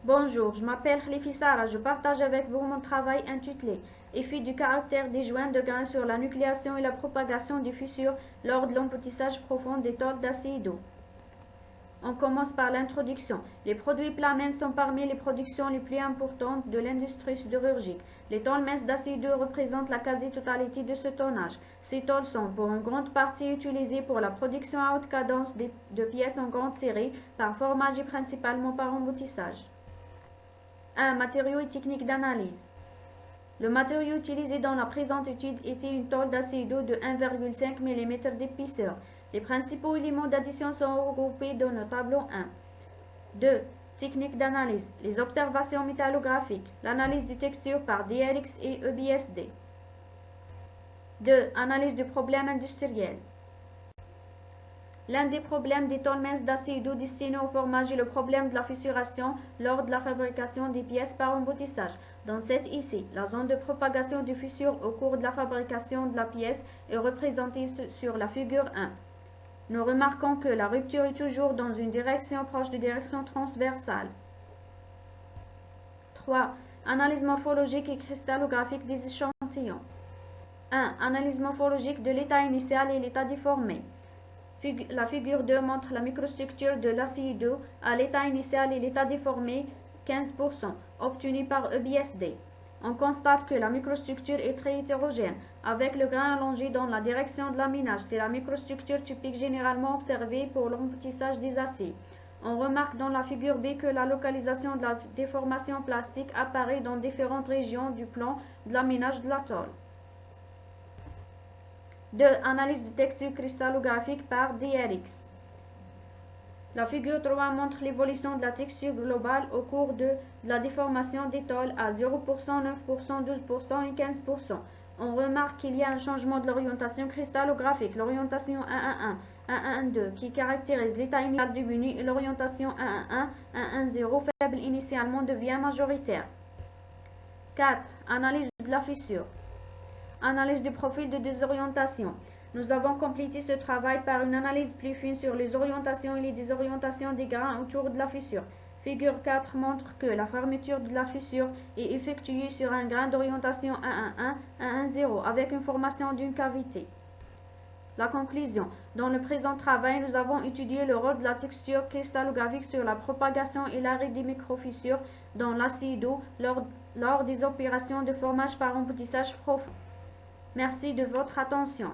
Bonjour, je m'appelle Khalifi Sarah. Je partage avec vous mon travail intitulé Effet du caractère des joints de grains sur la nucléation et la propagation des fissures lors de l'emboutissage profond des tôles d'acier d'eau. On commence par l'introduction. Les produits plats minces sont parmi les productions les plus importantes de l'industrie sidérurgique. Les tôles minces d'acier d'eau représentent la quasi-totalité de ce tonnage. Ces tôles sont pour une grande partie utilisées pour la production à haute cadence de pièces en grande série, par formage et principalement par emboutissage. 1. Matériaux et techniques d'analyse. Le matériau utilisé dans la présente étude était une tôle d'acier d'eau de 1,5 mm d'épaisseur. Les principaux éléments d'addition sont regroupés dans le tableau 1. 2. Techniques d'analyse. Les observations métallographiques. L'analyse des textures par DRX et EBSD. 2. Analyse du problème industriel. L'un des problèmes des tôles minces d'acier d'eau destinées au formage est le problème de la fissuration lors de la fabrication des pièces par emboutissage. Dans cette ici, la zone de propagation des fissures au cours de la fabrication de la pièce est représentée sur la figure 1. Nous remarquons que la rupture est toujours dans une direction proche de direction transversale. 3. Analyse morphologique et cristallographique des échantillons. 1. Analyse morphologique de l'état initial et l'état déformé. La figure 2 montre la microstructure de l'acier d'eau à l'état initial et l'état déformé 15%, obtenu par EBSD. On constate que la microstructure est très hétérogène, avec le grain allongé dans la direction de laminage. C'est la microstructure typique généralement observée pour l'emboutissage des aciers. On remarque dans la figure B que la localisation de la déformation plastique apparaît dans différentes régions du plan de laminage de la tôle. 2. Analyse de texture cristallographique par DRX. La figure 3 montre l'évolution de la texture globale au cours de la déformation des tôles à 0%, 9%, 12% et 15%. On remarque qu'il y a un changement de l'orientation cristallographique, l'orientation 111, 112 qui caractérise l'état initial du menu et l'orientation 111, 110 faible initialement devient majoritaire. 4. Analyse de la fissure. Analyse du profil de désorientation. Nous avons complété ce travail par une analyse plus fine sur les orientations et les désorientations des grains autour de la fissure. Figure 4 montre que la fermeture de la fissure est effectuée sur un grain d'orientation 111, 110 avec une formation d'une cavité. La conclusion. Dans le présent travail, nous avons étudié le rôle de la texture cristallographique sur la propagation et l'arrêt des microfissures dans l'acier d'eau lors des opérations de formage par emboutissage profond. Merci de votre attention.